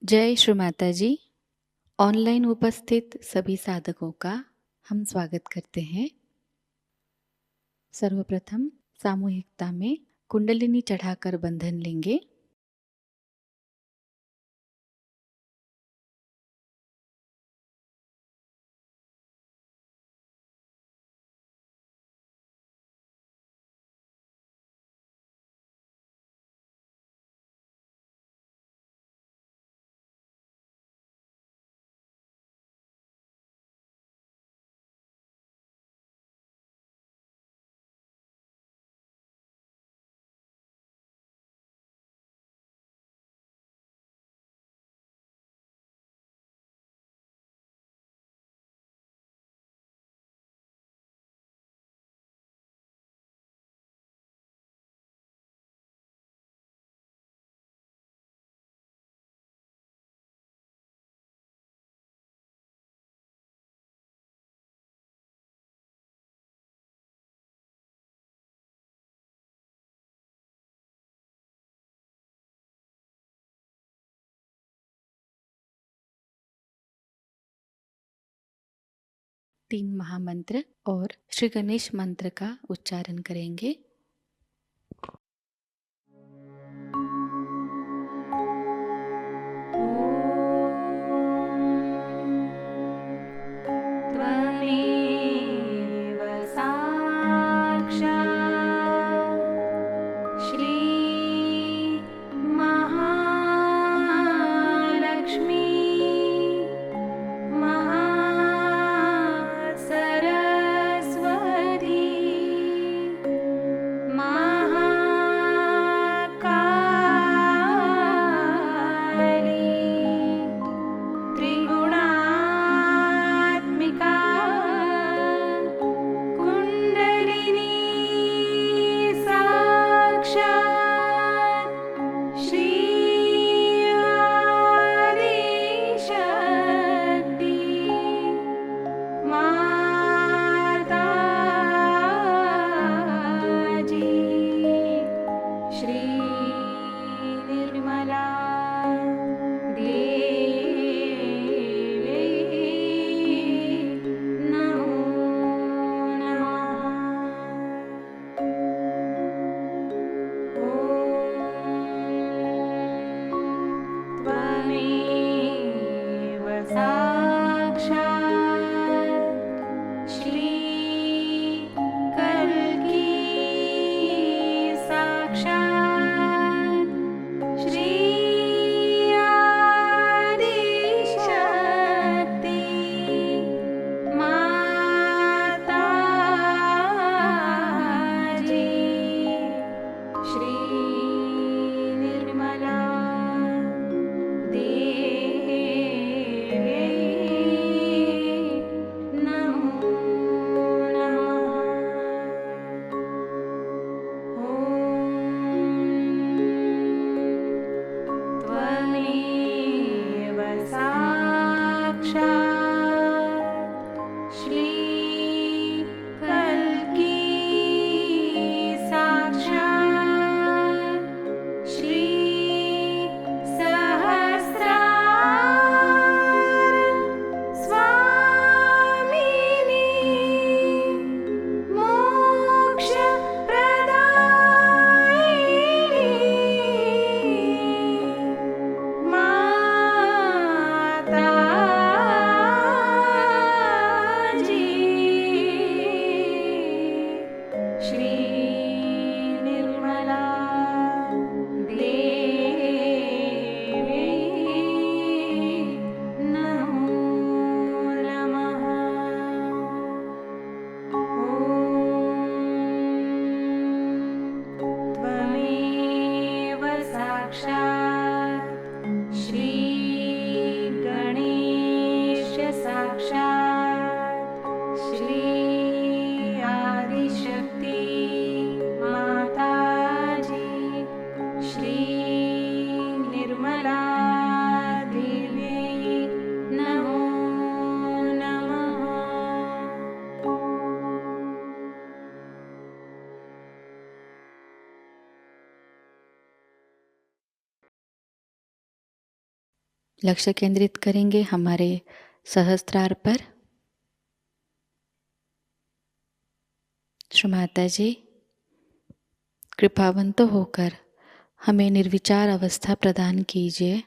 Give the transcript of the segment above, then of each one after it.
जय श्री माताजी। ऑनलाइन उपस्थित सभी साधकों का हम स्वागत करते हैं। सर्वप्रथम सामूहिकता में कुंडलिनी चढ़ाकर बंधन लेंगे। तीन महामंत्र और श्री गणेश मंत्र का उच्चारण करेंगे। त्वमेव साक्षात् श्री महालक्ष्मी महासरस्वती लक्ष्य केंद्रित करेंगे हमारे सहस्त्रार पर। श्री माताजी, कृपावंत होकर हमें निर्विचार अवस्था प्रदान कीजिए।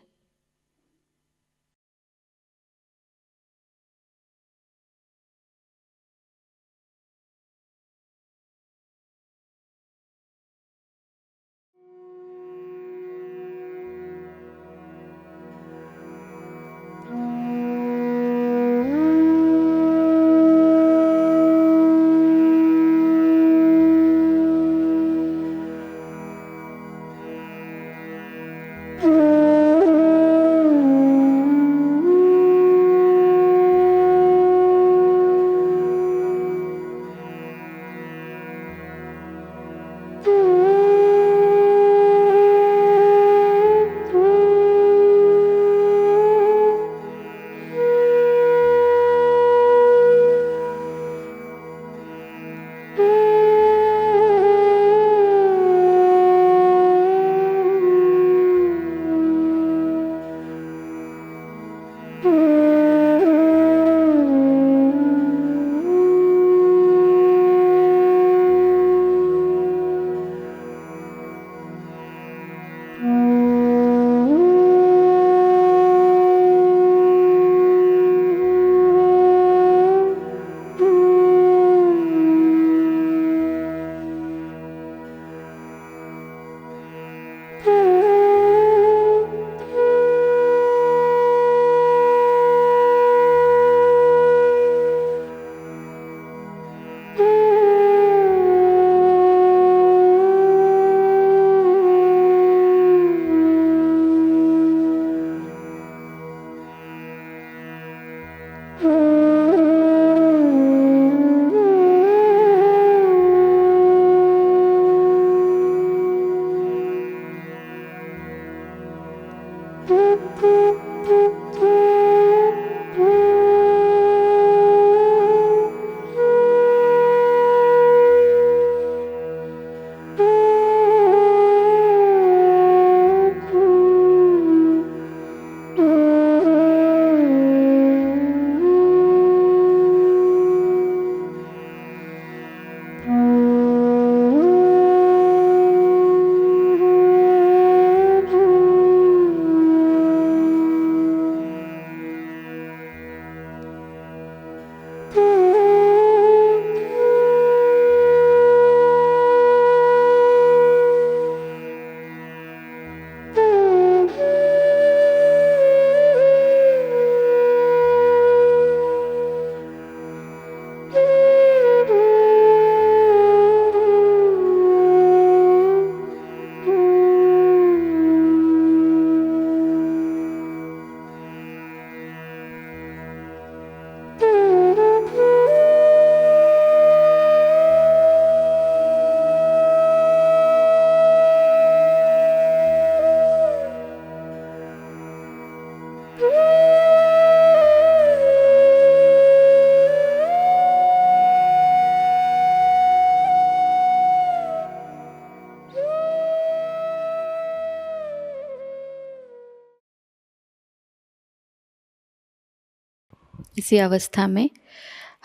इसी अवस्था में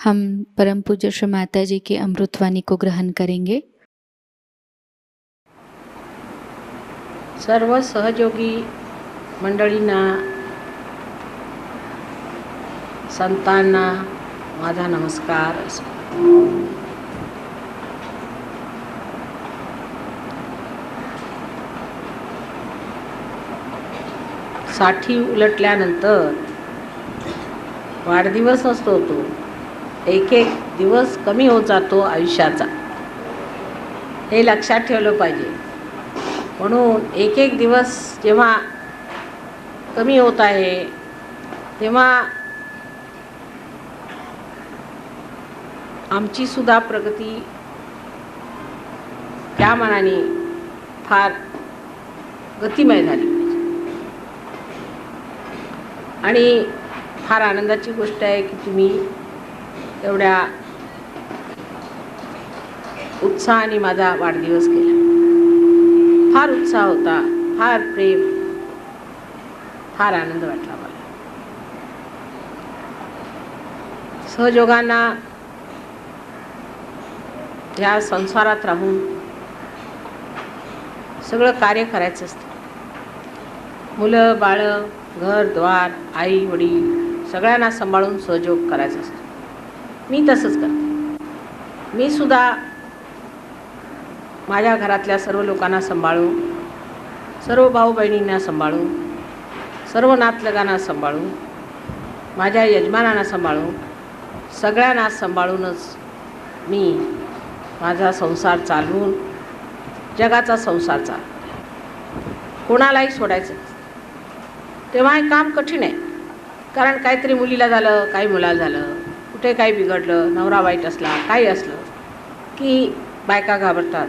हम परम पूज्य श्री माताजी की अमृतवाणी को ग्रहण करेंगे। सर्व सहयोगी मंडळींना, संतांना माझा नमस्कार। साठी उलटल्यानंतर वाढदिवस असतो तो एक एक दिवस कमी होत जातो आयुष्याचा, हे लक्षात ठेवलं पाहिजे। म्हणून एक एक दिवस जेव्हा कमी होत आहे तेव्हा आमची सुद्धा प्रगती त्या मानाने फार गतिमय झाली पाहिजे। आणि फार आनंदाची गोष्ट आहे की तुम्ही एवढ्या उत्साहाने माझा वाढदिवस केला। फार उत्साह होता, फार प्रेम, फार आनंद वाटला मला. सहयोगांना ह्या संसारात राहून सगळं कार्य करायचं असतं. मुलं बाळं, घरद्वार, आई वडील सगळ्यांना सांभाळून सहयोग करायचा असतो. मी तसंच करते. मी सुद्धा माझ्या घरातल्या सर्व लोकांना सांभाळून, सर्व भाऊ बहिणींना सांभाळून, सर्व नातलगांना सांभाळून, माझ्या यजमानांना सांभाळून, सगळ्यांना सांभाळूनच मी माझा संसार चालवून जगाचा संसार चालवते. कोणालाही सोडायचं तेव्हा हे काम कठीण आहे. कारण काहीतरी मुलीला झालं, काही मुलाला झालं, कुठे काही बिघडलं, नवरा वाईट असला, काही असलं की बायका घाबरतात.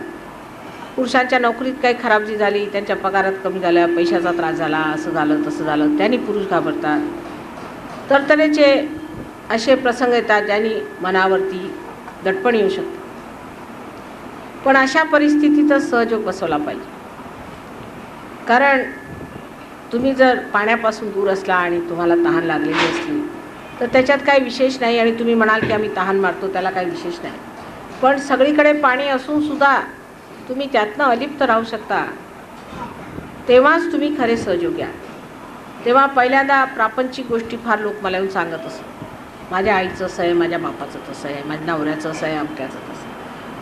पुरुषांच्या नोकरीत काही खराबी झाली, त्यांच्या पगारात कमी झाल्या, पैशाचा त्रास झाला, असं झालं तसं झालं, त्यांनी पुरुष घाबरतात. तरतऱ्हेचे असे प्रसंग येतात ज्यांनी मनावरती दडपण येऊ शकते. पण अशा परिस्थितीतच सहयोग बसवला पाहिजे. कारण तुम्ही जर पाण्यापासून दूर असला आणि तुम्हाला तहान लागलेली असली तर त्याच्यात काही विशेष नाही आणि तुम्ही म्हणाल की आम्ही तहान मारतो, त्याला काही विशेष नाही. पण सगळीकडे पाणी असूनसुद्धा तुम्ही त्यातनं अलिप्त राहू शकता, तेव्हाच तुम्ही खरे सहयोगी आहात. तेव्हा पहिल्यांदा प्रापंचिक गोष्टी फार लोक मला येऊन सांगत असत. माझ्या आईचं असं आहे, माझ्या बापाचं तसं आहे, माझ्या नवऱ्याचं असं आहे, अमक्याचं तसं आहे.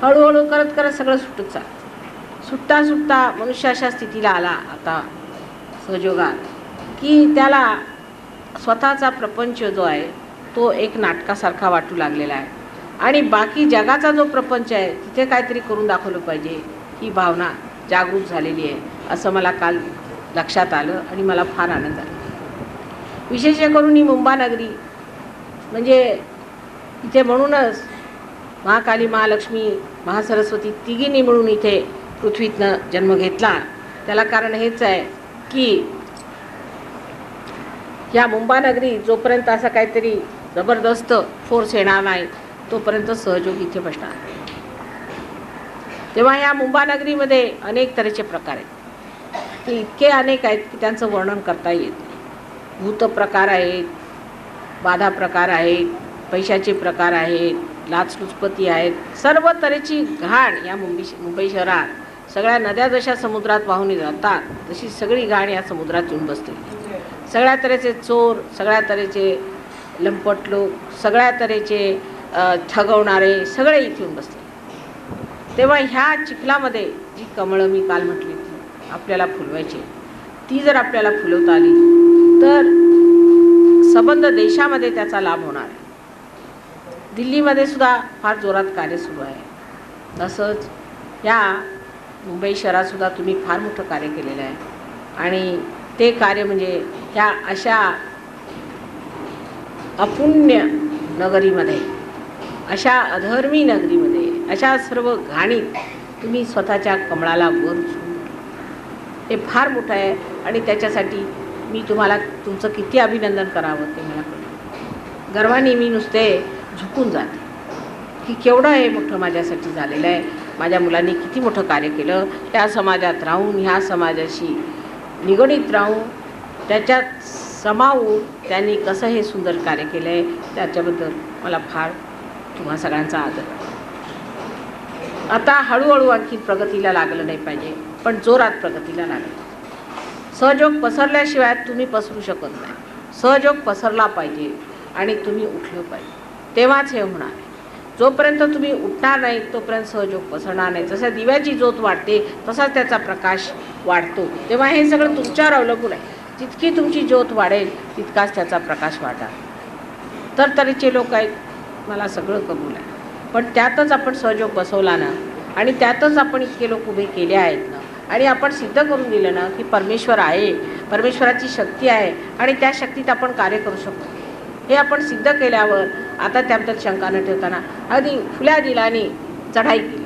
हळूहळू करत करत सगळं सुटत चालतं. सुटता सुटता मनुष्य अशा स्थितीला आला आता सहयोगात की त्याला स्वतःचा प्रपंच जो आहे तो एक नाटकासारखा वाटू लागलेला आहे आणि बाकी जगाचा जो प्रपंच आहे तिथे काहीतरी करून दाखवलं पाहिजे ही भावना जागृत झालेली आहे, असं मला काल लक्षात आलं आणि मला फार आनंद झाला. विशेष करून ही मुंबई नगरी म्हणजे इथे म्हणूनच महाकाली, महालक्ष्मी, महासरस्वती तिघींनी मिळून इथे पृथ्वीतनं जन्म घेतला. त्याला कारण हेच आहे की या मुंबई नगरी जोपर्यंत असं काहीतरी जबरदस्त फोर्स येणार नाही तोपर्यंत सहयोग इथे बसणार. तेव्हा या मुंबई नगरीमध्ये अनेक तऱ्हेचे प्रकार आहेत. ते इतके अनेक आहेत की त्यांचं वर्णन करता येत नाही. भूत प्रकार आहेत, बाधा प्रकार आहेत, पैशाचे प्रकार आहेत, लाचलुचपती आहेत, सर्व तऱ्हेची घाण या मुंबई शहरात. सगळ्या नद्या जशा समुद्रात वाहून जातात तशी सगळी घाण या समुद्रात येऊन बसते. सगळ्या तऱ्हेचे चोर, सगळ्या तऱ्हेचे लंपट लोक, सगळ्या तऱ्हेचे ठगवणारे सगळे इथे येऊन बसले. तेव्हा ह्या चिखलामध्ये जी कमळं मी काल म्हटली ती आपल्याला फुलवायची, ती जर आपल्याला फुलवता आली तर संबंध देशामध्ये त्याचा लाभ होणार आहे. दिल्लीमध्ये सुद्धा फार जोरात कार्य सुरू आहे. तसंच या मुंबई शहरातसुद्धा तुम्ही फार मोठं कार्य केलेलं आहे आणि ते कार्य म्हणजे ह्या अशा अपुण्य नगरीमध्ये, अशा अधर्मी नगरीमध्ये, अशा सर्व घाणीत तुम्ही स्वतःच्या कमळाला वर उचलून, हे फार मोठं आहे आणि त्याच्यासाठी मी तुम्हाला तुमचं किती अभिनंदन करावं ते मला कळलं. गर्वाने मी नुसते झुकून जाते की केवढं हे मोठं माझ्यासाठी झालेलं आहे. माझ्या मुलांनी किती मोठं कार्य केलं, त्या समाजात राहून, ह्या समाजाशी निगडीत राहून, त्याच्यात समावून त्यांनी कसं हे सुंदर कार्य केलं आहे, त्याच्याबद्दल मला फार तुम्हा सगळ्यांचा आदर. आता हळूहळू आणखी प्रगतीला लागलं नाही पाहिजे, पण जोरात प्रगतीला लागलं. सहयोग पसरल्याशिवाय तुम्ही पसरू शकत नाही. सहयोग पसरला पाहिजे आणि तुम्ही उठलं पाहिजे, तेव्हाच हे होणार आहे. जोपर्यंत तुम्ही उठणार नाही तोपर्यंत सहयोग पसरणार नाही. जसं दिव्याची ज्योत वाढते तसाच त्याचा प्रकाश वाढतो. तेव्हा हे सगळं तुमच्यावर अवलंबून आहे. जितकी तुमची ज्योत वाढेल तितकाच त्याचा प्रकाश वाढणार. तरतरीचे लोक आहेत, मला सगळं कबूल आहे, पण त्यातच आपण सहयोग बसवला ना आणि त्यातच आपण इतके लोक उभे केले आहेत ना आणि आपण सिद्ध करून दिलं ना की परमेश्वर आहे, परमेश्वराची शक्ती आहे आणि त्या शक्तीत आपण कार्य करू शकतो. हे आपण सिद्ध केल्यावर आता त्याबद्दल शंका न ठेवताना अगदी खुल्या दिलाने चढाई केली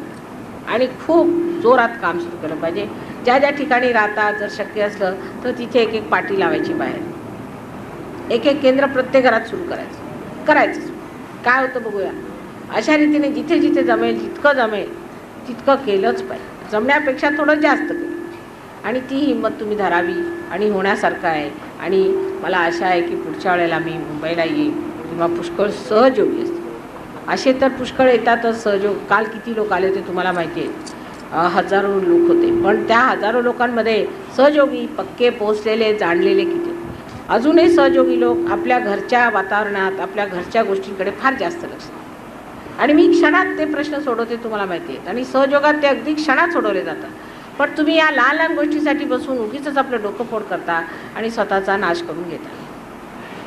आणि खूप जोरात काम सुरू केलं पाहिजे. ज्या ज्या ठिकाणी राहतात जर शक्य असलं तर तिथे एक एक पाटी लावायची, बाहेर एक एक केंद्र प्रत्येक घरात सुरू करायचं. काय होतं बघूया. अशा रीतीने जिथे जिथे जमेल, जितकं जमेल तितकं केलंच पाहिजे. जमण्यापेक्षा थोडं जास्त केलं आणि ती हिंमत तुम्ही धरावी आणि होण्यासारखं आहे आणि मला आशा आहे की पुढच्या वेळेला मी मुंबईला येईन तेव्हा पुष्कळ सहयोगी असतील. असे तर पुष्कळ येतातच सहयोग. काल किती लोक आले होते तुम्हाला माहिती आहे, हजारो लोक होते. पण त्या हजारो लोकांमध्ये सहयोगी पक्के पोचलेले जाणलेले किती. अजूनही सहयोगी लोक आपल्या घरच्या वातावरणात आपल्या घरच्या गोष्टींकडे फार जास्त लक्ष देतात. आणि मी क्षणात ते प्रश्न सोडवते तुम्हाला माहिती आहेत. आणि सहयोगात ते अगदी क्षणात सोडवले जातात. पण तुम्ही या लहान लहान गोष्टीसाठी बसून उगीच आपलं डोकं फोड करता आणि स्वतःचा नाश करून घेता.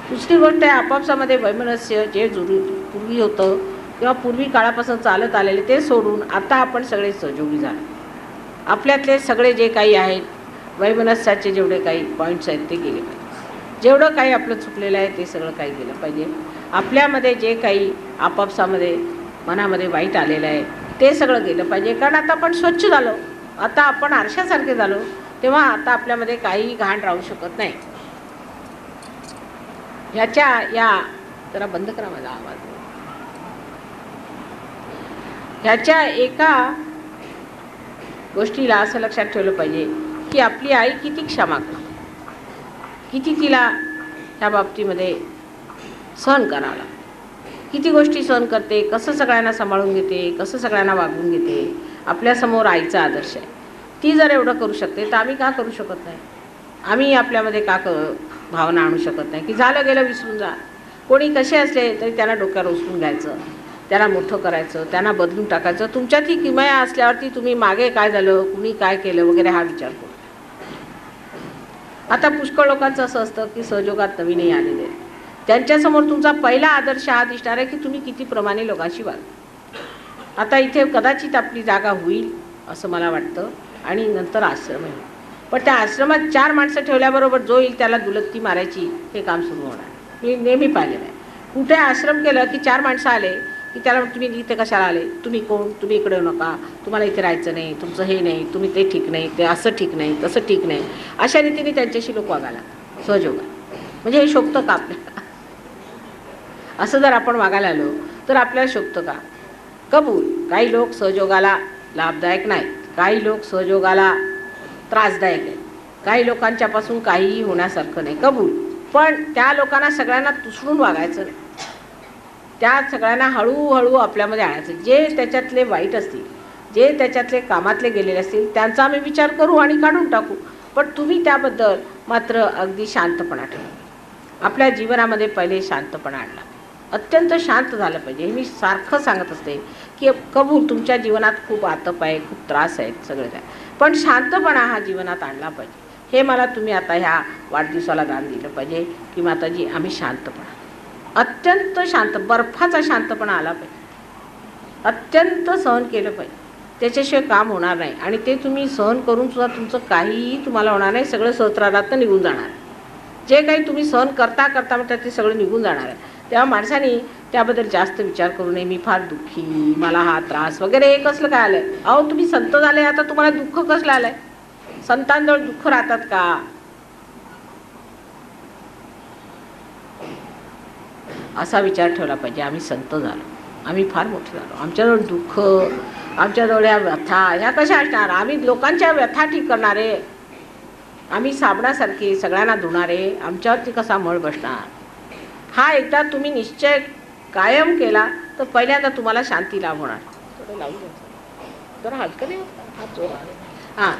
दुसरी गोष्ट आहे, आपापसामध्ये वैमनस्य जे पूर्वी होतं किंवा पूर्वी काळापासून चालत आलेले ते सोडून आता आपण सगळे सहयोगी झालो. आपल्यातले सगळे जे काही आहेत वैमनस्याचे जेवढे काही पॉईंट्स आहेत ते गेले पाहिजे. जेवढं काही आपलं चुकलेलं आहे ते सगळं काही गेलं पाहिजे. आपल्यामध्ये जे काही आपापसामध्ये मनामध्ये वाईट आलेलं आहे ते सगळं गेलं पाहिजे. कारण आता आपण स्वच्छ झालो, आता आपण आरशासारखे झालो, तेव्हा आता आपल्यामध्ये काही घाण राहू शकत नाही. ह्याच्या या जरा बंद करा माझा आवाज. ह्याच्या एका गोष्टीला असं लक्षात ठेवलं पाहिजे की आपली आई किती क्षमा करते, किती तिला ह्या बाबतीमध्ये सहन करावं लागतं, किती गोष्टी सहन करते, कसं सगळ्यांना सांभाळून घेते, कसं सगळ्यांना वागवून घेते. आपल्यासमोर आईचा आदर्श आहे. ती जर एवढं करू शकते तर आम्ही का करू शकत नाही? आम्ही आपल्यामध्ये का भावना आणू शकत नाही की झालं गेलं विसरून जा. कोणी कसे असले तरी त्यांना डोक्यावर उचलून घ्यायचं, त्यांना मोठं करायचं, त्यांना बदलून टाकायचं. तुमच्यात ही किमया असल्यावरती तुम्ही मागे काय झालं, कुणी काय केलं वगैरे हा विचार करू. आता पुष्कळ लोकांचं असं असतं की सहयोगात नवीनही आलेले आहेत. त्यांच्यासमोर तुमचा पहिला आदर्श हा दिसणार आहे की तुम्ही किती प्रमाणे लोकांशी वागता. आता इथे कदाचित आपली जागा होईल असं मला वाटतं आणि नंतर आश्रम होईल. पण त्या आश्रमात 4 माणसं ठेवल्याबरोबर जो येईल त्याला दुलत्ती मारायची हे काम सुरू होणार. मी नेहमी पाहिलेलं आहे. कुठे आश्रम केलं की 4 माणसं आले की त्याला तुम्ही इथे कशाला आले, तुम्ही कोण, तुम्ही इकडे येऊ नका, तुम्हाला इथे राहायचं नाही, तुमचं हे नाही, तुम्ही ते ठीक नाही, ते असं ठीक नाही, तसं ठीक नाही, अशा रीतीने त्यांच्याशी लोक वागायला सहयोगात. म्हणजे हे शोभतं का आपल्याला? असं जर आपण वागायला आलो तर आपल्याला शोभतं का? कबूल, काही लोक सहयोगाला लाभदायक नाहीत, काही लोक सहयोगाला त्रासदायक आहेत, काही लोकांच्यापासून काहीही होण्यासारखं नाही, कबूल. पण त्या लोकांना सगळ्यांना तुसडून वागायचं नाही. त्या सगळ्यांना हळूहळू आपल्यामध्ये आणायचं. जे त्याच्यातले वाईट असतील, जे त्याच्यातले कामातले गेलेले असतील त्यांचा आम्ही विचार करू आणि काढून टाकू. पण तुम्ही त्याबद्दल मात्र अगदी शांतपणा ठेवा. आपल्या जीवनामध्ये पहिले शांतपणा आणला, अत्यंत शांत झालं पाहिजे. हे मी सारखं सांगत असते की कबूल तुमच्या जीवनात खूप आतप आहे, खूप त्रास आहेत, सगळं काय, पण शांतपणा हा जीवनात आणला पाहिजे. हे मला तुम्ही आता ह्या वाढदिवसाला दान दिलं पाहिजे की माताजी आम्ही शांतपणा, अत्यंत शांत, बर्फाचा शांतपणा आला पाहिजे, अत्यंत सहन केलं पाहिजे. त्याच्याशिवाय काम होणार नाही. आणि ते तुम्ही सहन करून सुद्धा तुमचं काहीही तुम्हाला होणार नाही, सगळं सहस्रारातनं निघून जाणार. जे काही तुम्ही सहन करता करता म्हणतात ते सगळं निघून जाणार आहे. तेव्हा माणसाने त्याबद्दल जास्त विचार करू नये. मी फार दुःखी, मला हा त्रास वगैरे हे कसलं काय आलं आहे? अहो तुम्ही संत झाले, आता तुम्हाला दुःख कसलं आलं आहे? संतांजवळ दुःख राहतात का? असा विचार ठेवला पाहिजे. आम्ही संत झालो, आम्ही फार मोठे झालो, आमच्याजवळ दुःख, आमच्याजवळ या व्यथा ह्या कशा असणार? आम्ही लोकांच्या व्यथा ठीक करणारे, आम्ही साबणासारखे सगळ्यांना धुणारे, आमच्यावरती कसा मळ बसणार? हा एकदा तुम्ही निश्चय कायम केला तर पहिल्यांदा तुम्हाला शांती लाभ होणार. थोडं लावून द्यायचं, जरा हलकं नाही हात जोरात. हां,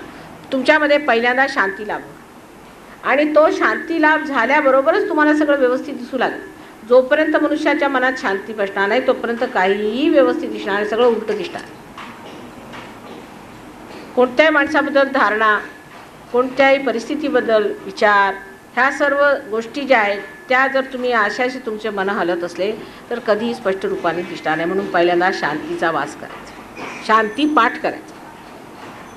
तुमच्यामध्ये पहिल्यांदा शांती लाभ होणार आणि तो शांती लाभ झाल्याबरोबरच तुम्हाला सगळं व्यवस्थित दिसू लागेल. जोपर्यंत मनुष्याच्या मनात शांती बसणार नाही तोपर्यंत काहीही व्यवस्थित दिसणार नाही, सगळं उलटं दिसणार. कोणत्याही माणसाबद्दल धारणा, कोणत्याही परिस्थितीबद्दल विचार, ह्या सर्व गोष्टी ज्या आहेत त्या जर तुम्ही अशाशी तुमचे मन हलत असले तर कधीही स्पष्ट रूपाने दिसणार नाही. म्हणून पहिल्यांदा शांतीचा वास करायचा, शांती पाठ करायचा.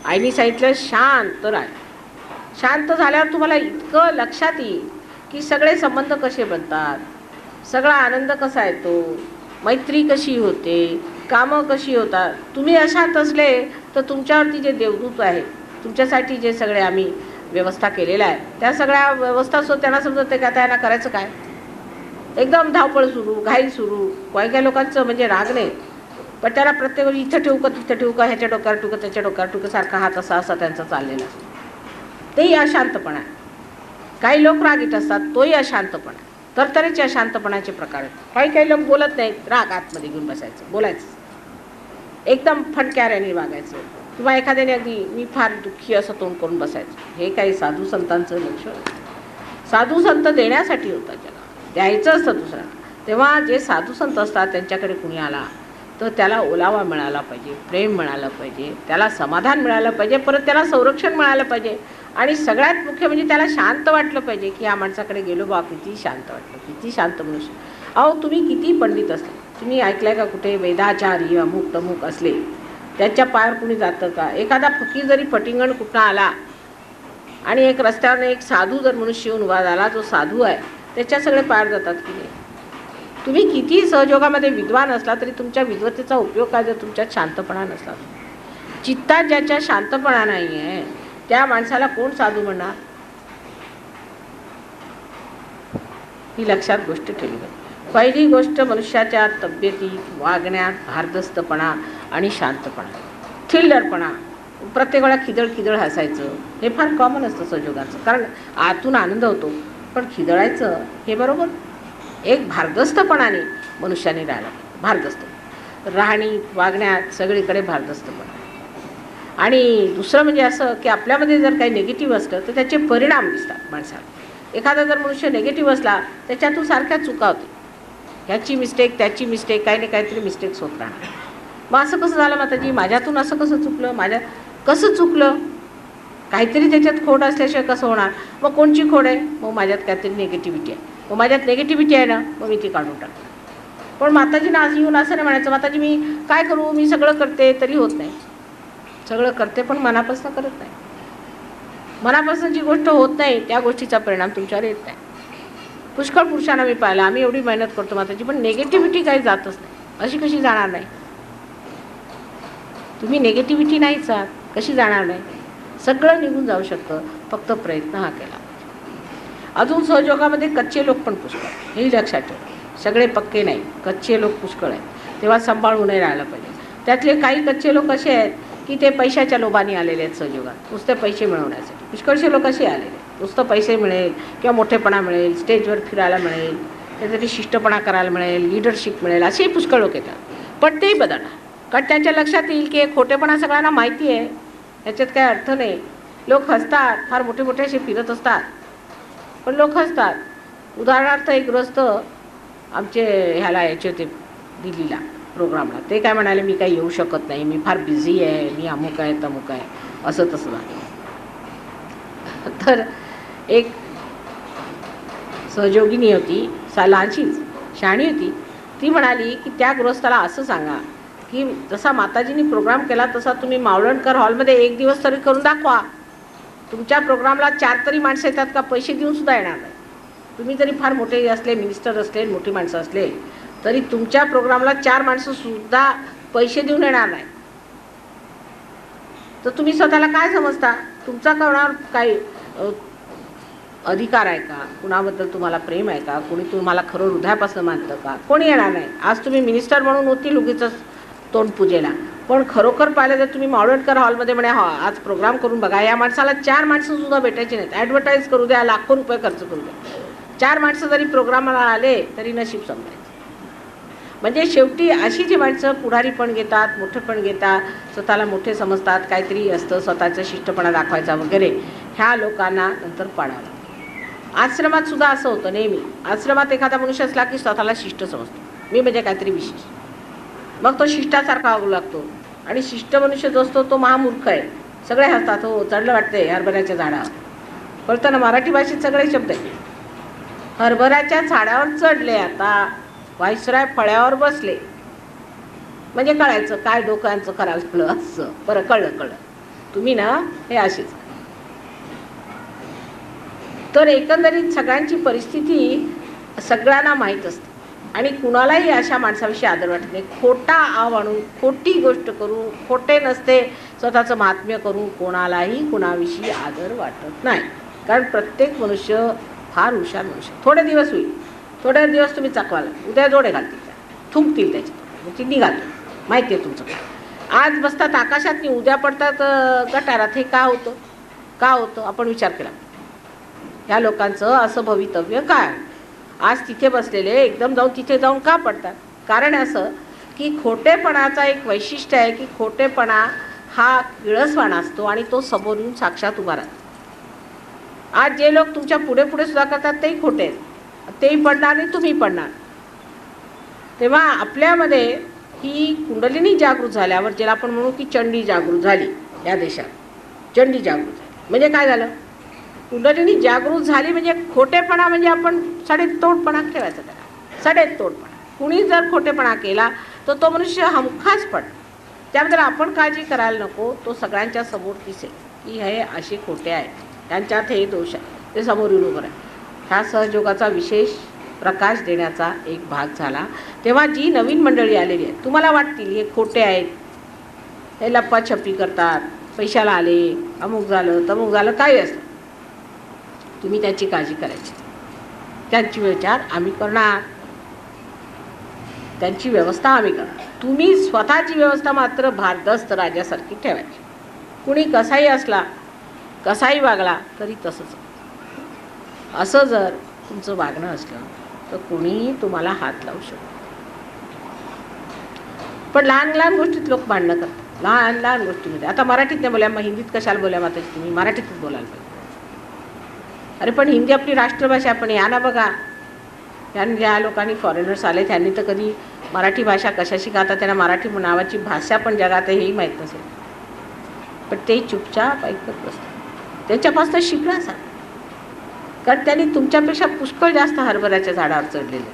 आईने सांगितलं शांत राहा. शांत झाल्यावर तुम्हाला इतकं लक्षात येईल की सगळे संबंध कसे बनतात, सगळा आनंद कसा येतो, मैत्री कशी होते, कामं कशी होतात. तुम्ही अशात असले तर तुमच्यावरती जे देवदूत आहेत, तुमच्यासाठी जे सगळे आम्ही व्यवस्था केलेल्या आहे त्या सगळ्या व्यवस्था सुद्धा त्यांना समजत नाही का त्यांना करायचं काय. एकदम धावपळ सुरू, घाई सुरू. काही लोकांचं म्हणजे राग नाही, पण त्याला प्रत्येक वेळी इथं ठेवू का तिथं ठेवू का, ह्याच्या डोक्यावर ठेवू का त्याच्या डोक्यावर ठेवू का, सारखा हात असा असा त्यांचा चाललेला असतो. तेही अशांतपणा आहे. काही लोक रागीट असतात, तोही अशांतपणा. तरतरीचे अशांतपणाचे प्रकार आहेत. काही लोक बोलत नाहीत, राग आतमध्ये घेऊन बसायचं, बोलायचं, एकदम फटक्याऱ्याने वागायचं, किंवा एखाद्याने अगदी मी फार दुःखी असं तोंड करून बसायचं. हे काही साधू संतांचं लक्षण. साधू संत देण्यासाठी होता, जगाला द्यायचं असतं दुसऱ्याला. तेव्हा जे साधू संत असतात त्यांच्याकडे कुणी आला तर त्याला ओलावा मिळाला पाहिजे, प्रेम मिळालं पाहिजे, त्याला समाधान मिळालं पाहिजे, परत त्याला संरक्षण मिळालं पाहिजे. आणि सगळ्यात मुख्य म्हणजे त्याला शांत वाटलं पाहिजे, की या माणसाकडे गेलो बा, किती शांत वाटलं, किती शांत मनुष्य. अहो तुम्ही किती पंडित असले, तुम्ही ऐकलंय का कुठे वेदाचारी अमुक तमुक असले त्याच्या पायावर कुणी जातं का? एखादा फकीर जरी फटिंगण कुठं आला आणि एक रस्त्यावर एक साधू जर मनुष्य येऊन उभा झाला, जो साधू आहे त्याच्या सगळे पायावर जातात की नाही? तुम्ही किती सहयोगामध्ये विद्वान असला तरी तुमच्या विद्वत्तेचा उपयोग काय जर तुमच्यात शांतपणा नसला? चित्तात ज्याच्या शांतपणा नाही आहे त्या माणसाला कोण साधू म्हणणार? ही लक्षात गोष्ट ठेवली पाहिजे. पहिली गोष्ट मनुष्याच्या तब्येतीत, वागण्यात भारदस्तपणा आणि शांतपणा, थिल्लरपणा. प्रत्येक वेळा खिदळ हसायचं हे फार कॉमन असतं सहयोगाचं, कारण आतून आनंद होतो, पण खिदळायचं हे बरोबर. एक भारदस्तपणाने मनुष्याने राहिला, भारदस्त राहणी वागण्यात सगळीकडे भारदस्तपणा. आणि दुसरं म्हणजे असं की आपल्यामध्ये जर काही निगेटिव्ह असलं तर त्याचे परिणाम दिसतात माणसाला. एखादा जर मनुष्य निगेटिव्ह असला त्याच्यातून सारख्या चुका होते, ह्याची मिस्टेक त्याची मिस्टेक, काही ना काहीतरी मिस्टेक्स होत राहणार. मग असं कसं झालं माताजी, माझ्यातून असं कसं चुकलं, माझ्या कसं चुकलं? काहीतरी त्याच्यात खोड असल्याशिवाय कसं होणार? मग कोणची खोड आहे? मग माझ्यात काहीतरी निगेटिव्हिटी आहे. मग माझ्यात निगेटिव्हिटी आहे ना, मग मी ती काढून टाकते. पण माताजीनं आज येऊन असं नाही म्हणायचं, माताजी मी काय करू, मी सगळं करते तरी होत नाही. सगळं करते पण मनापासून करत नाही. मनापासून जी गोष्ट होत नाही त्या गोष्टीचा परिणाम तुमच्यावर येत नाही. पुष्कळ पुरुषांना मी पाहिलं, आम्ही एवढी मेहनत करतो माताजी, पण निगेटिव्हिटी काही जातच नाही. अशी कशी जाणार नाही? तुम्ही निगेटिव्हिटी नाहीच जात, कशी जाणार नाही? सगळं निघून जाऊ शकतं, फक्त प्रयत्न हा केला. अजून सहयोगामध्ये कच्चे लोक पण पुष्कळ, हेही लक्षात ठेवा. सगळे पक्के नाही, कच्चे लोक पुष्कळ आहेत, तेव्हा सांभाळूनही राहायला पाहिजे. त्यातले काही कच्चे लोक असे आहेत की ते पैशाच्या लोभाने आलेले आहेत सहयोगात, नुसते पैसे मिळवण्यासाठी. पुष्कळशे लोक असे आलेले, नुसतं पैसे मिळेल किंवा मोठेपणा मिळेल, स्टेजवर फिरायला मिळेल, त्यासाठी शिष्टपणा करायला मिळेल, लिडरशिप मिळेल, असेही पुष्कळ लोक येतात. पण तेही बदलणार, कारण त्यांच्या लक्षात येईल की खोटेपणा सगळ्यांना माहिती आहे, ह्याच्यात काही अर्थ नाही. लोक हसतात, फार मोठे मोठे असे फिरत असतात, पण लोक हसतात. उदाहरणार्थ एक गृहस्थ आमचे ह्याला यायचे होते दिल्लीला प्रोग्रामला, ते काय म्हणाले मी काही येऊ शकत नाही, मी फार बिझी आहे, मी अमुक आहे तमुक आहे, असं तसं झालं. तर एक सहयोगिनी होती, लहानशीच शहाणी होती, ती म्हणाली की त्या गृहस्थाला असं सांगा की जसा माताजींनी प्रोग्राम केला तसा तुम्ही मावळणकर हॉलमध्ये एक दिवस तरी करून दाखवा. तुमच्या प्रोग्रामला 4 तरी माणसं येतात का? पैसे देऊन सुद्धा येणार नाही. तुम्ही जरी फार मोठे असले, मिनिस्टर असले, मोठी माणसं असले तरी तुमच्या प्रोग्रामला 4 माणसं सुद्धा पैसे देऊन येणार नाही. तर तुम्ही स्वतःला काय समजता? तुमचा कोणावर काही अधिकार आहे का? कुणाबद्दल तुम्हाला प्रेम आहे का? कोणी तुम्हाला खरं हृदयापासून मानतं का? कोणी येणार नाही. आज तुम्ही मिनिस्टर म्हणून होतील उगीच तोंड पूजेला, पण खरोखर पाहिलं जर तुम्ही मावळणकर हॉलमध्ये म्हणे आज प्रोग्राम करून बघा, या माणसाला 4 माणसं सुद्धा भेटायची नाहीत. ॲडव्हर्टाईज करू द्या, लाखो रुपये खर्च करू द्या, 4 माणसं जरी प्रोग्रामाला आले तरी नशीब समजायचं. म्हणजे शेवटी अशी जी माणसं पुढारी पण घेतात, मोठं पण घेतात, स्वतःला मोठे समजतात, काहीतरी असतं स्वतःचा शिष्टपणा दाखवायचा वगैरे, ह्या लोकांना नंतर पाडावं लागतं. आश्रमात सुद्धा असं होतं नेहमी. आश्रमात एखादा मनुष्य असला की स्वतःला शिष्ट समजतो, मी म्हणजे काहीतरी विशेष, मग तो शिष्टासारखा वागू लागतो. आणि शिष्ट मनुष्य जो असतो तो महामूर्ख आहे. सगळे हसतात, हो चढलं वाटते हरभऱ्याच्या झाडावर, कळतं ना? मराठी भाषेत सगळे शब्द आहेत. हरभऱ्याच्या झाडावर चढले, आता व्हाईसराय फळ्यावर बसले, म्हणजे कळायचं काय डोक्यांचं करायला लागलं असं. बरं, कळलं तुम्ही ना, हे असेच. तर एकंदरीत सगळ्यांची परिस्थिती सगळ्यांना माहीत असते आणि कुणालाही अशा माणसाविषयी आदर वाटत नाही. खोटा आव आणून, खोटी गोष्ट करू, खोटे नसते स्वतःचं महात्म्य करू, कोणालाही कुणाविषयी आदर वाटत नाही. कारण प्रत्येक मनुष्य फार हुशार मनुष्य. थोडे दिवस होईल, थोडे दिवस तुम्ही चकवाल, उद्या जोडे घालतील, थुंकतील त्याच्यात, ती निघाल. माहिती आहे तुमचं. आज बसतात आकाशात आणि उद्या पडतात गटारात. हे का होतं? आपण विचार केला. ह्या लोकांचं असं भवितव्य काय? आज तिथे बसलेले एकदम जाऊन तिथे जाऊन का पडतात? कारण असं की खोटेपणाचा एक वैशिष्ट्य आहे की खोटेपणा हा किळसवाणा असतो आणि तो समोर येऊन साक्षात उभा राहतो. आज जे लोक तुमच्या पुढे पुढे सुद्धा करतात तेही खोटे आहेत, तेही पडणार आणि तुम्ही पडणार. तेव्हा आपल्यामध्ये ही कुंडलिनी जागृत झाल्यावर, ज्याला आपण म्हणू की चंडी जागृत झाली या देशात, चंडी जागृत झाली म्हणजे काय झालं? कुंडलिनी जागृत झाली म्हणजे खोटेपणा म्हणजे आपण सडेतोडपणा ठेवायचा, त्याला सडेतोडपणा. कुणी जर खोटेपणा केला तर तो मनुष्य हमखास पडतो. त्याबद्दल आपण काळजी करायला नको. तो सगळ्यांच्या समोर दिसेल की हे असे खोटे आहे, त्यांच्यात हे दोष आहे, ते समोर येऊन उभं आहे. ह्या सहयोगाचा विशेष प्रकाश देण्याचा एक भाग झाला. तेव्हा जी नवीन मंडळी आलेली आहे, तुम्हाला वाटतील हे खोटे आहेत, हे लप्पाछप्पी करतात, पैशाला आले, अमुक झालं तमुक झालं, काही असलं, तुम्ही त्याची काळजी करायची. त्यांची विचार आम्ही करणार, त्यांची व्यवस्था आम्ही करणार. तुम्ही स्वतःची व्यवस्था मात्र भारदस्त राजासारखी ठेवायची. कुणी कसाही असला, कसाही वागला तरी तसंच. असं जर तुमचं वागणं असलं तर कुणीही तुम्हाला हात लावू शकतो. पण लहान लहान गोष्टीत लोक भांडणं करतात, लहान लहान गोष्टीमध्ये. आता मराठीत नाही बोल्या, मग हिंदीत कशाला बोल्या माताजी तुम्ही? मराठीतच बोलायला पाहिजे. अरे पण हिंदी आपली राष्ट्रभाषा. पण या ना बघा, ज्या लोकांनी फॉरेनर्स आले त्यांनी तर कधी मराठी भाषा कशाशी गातात, त्यांना मराठी नावाची भाषा पण जगात आहे हेही माहीत नसेल. पण ते चुपचाप ऐकत बसतात. त्याच्यापासून शिकणं सांग, कारण त्यांनी तुमच्यापेक्षा पुष्कळ जास्त हरभऱ्याच्या झाडावर चढलेले,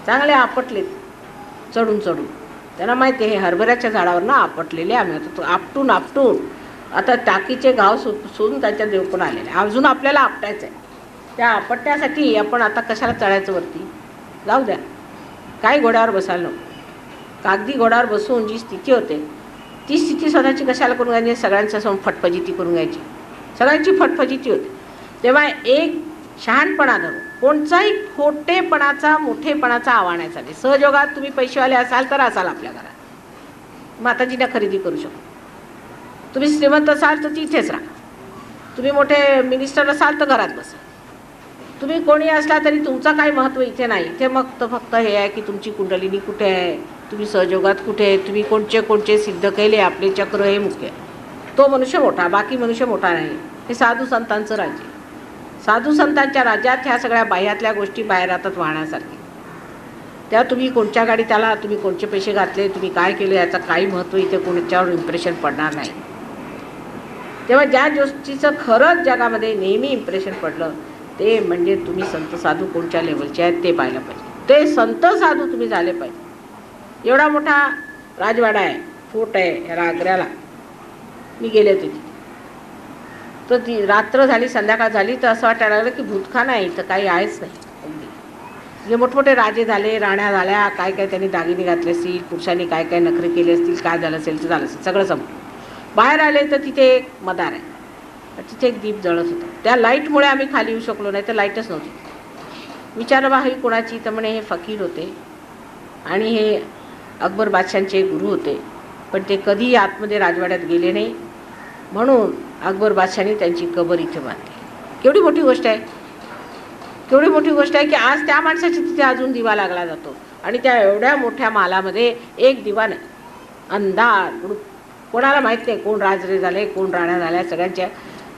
चांगले आपटलेत चढून चढून. त्यांना माहिती आहे हे हरभऱ्याच्या झाडावर ना आपटलेले आम्ही, आता आपटून आपटून आता टाकीचे घाव सोडून त्याच्या देवपून आलेले. अजून आपल्याला आपटायचं आहे. त्या आपटण्यासाठी आपण आता कशाला चढायचं वरती? जाऊ द्या, काय घोड्यावर बसायला नको. कागदी घोड्यावर बसून जी स्थिती होते ती स्थिती स्वतःची कशाला करून घ्यायची? सगळ्यांच्या समोर फटफजिती करून घ्यायची, सगळ्यांची फटफजिती होते. तेव्हा एक शहाणपणा धरून कोणताही खोटेपणाचा मोठेपणाचा आवाहनायचा नाही. सहयोगात तुम्ही पैसेवाले असाल तर असाल आपल्या घरात, माताजीला खरेदी करू शकतो. तुम्ही श्रीमंत असाल तर तिथेच राहा. तुम्ही मोठे मिनिस्टर असाल तर घरात बसा. तुम्ही कोणी असला तरी तुमचं काही महत्त्व इथे नाही. इथे मग तर फक्त हे आहे की तुमची कुंडलिनी कुठे आहे, तुम्ही सहयोगात कुठे आहे, तुम्ही कोणचे कोणचे सिद्ध केले, आपले चक्र हे मुख्य आहे. तो मनुष्य मोठा, बाकी मनुष्य मोठा नाही. हे साधू संतांचं राज्य. साधू संतांच्या राज्यात ह्या सगळ्या बाह्यातल्या गोष्टी बाहेर राहतात वाहण्यासारखी. त्या तुम्ही कोणत्या गाडीत आला, तुम्ही कोणते पैसे घातले, तुम्ही काय केले, याचं काही महत्त्व इथे कोणाच्यावर इम्प्रेशन पडणार नाही. तेव्हा ज्या गोष्टीचं खरंच जगामध्ये नेहमी इम्प्रेशन पडलं ते म्हणजे तुम्ही संत साधू कोणत्या लेवलचे आहेत ते पाहायला पाहिजे. ते संत साधू तुम्ही झाले पाहिजे. एवढा मोठा राजवाडा आहे, फोर्ट आहे या आग्र्याला. मी गेले होते तिथे, तर ती रात्र झाली, संध्याकाळ झाली, तर असं वाटायला लागलं की भूतखाना आहे, इथं काही आहेच नाही. अगदी जे मोठमोठे राजे झाले, राण्या झाल्या, काय काय त्यांनी दागिने घातले असतील, पुरुषांनी काय काय नखरे केले असतील, काय झालं असेल ते झालं असेल, सगळं समोर. बाहेर आले तर तिथे एक मदार आहे, तिथे एक दीप जळत होता. त्या लाईटमुळे आम्ही खाली येऊ शकलो नाही, तर लाईटच नव्हती. विचारलं बा ही कोणाची? तर म्हणे हे फकीर होते आणि हे अकबर बादशांचे गुरु होते, पण ते कधीही आतमध्ये राजवाड्यात गेले नाही, म्हणून अकबर बादशांनी त्यांची कबर इथे बांधली. केवढी मोठी गोष्ट आहे, केवढी मोठी गोष्ट आहे की आज त्या माणसाची तिथे अजून दिवा लागला जातो. आणि त्या एवढ्या मोठ्या मालामध्ये एक दिवा नाही, अंधार. कोणाला माहीत नाही कोण राजरे झाले, कोण राण्या झाल्या, सगळ्यांच्या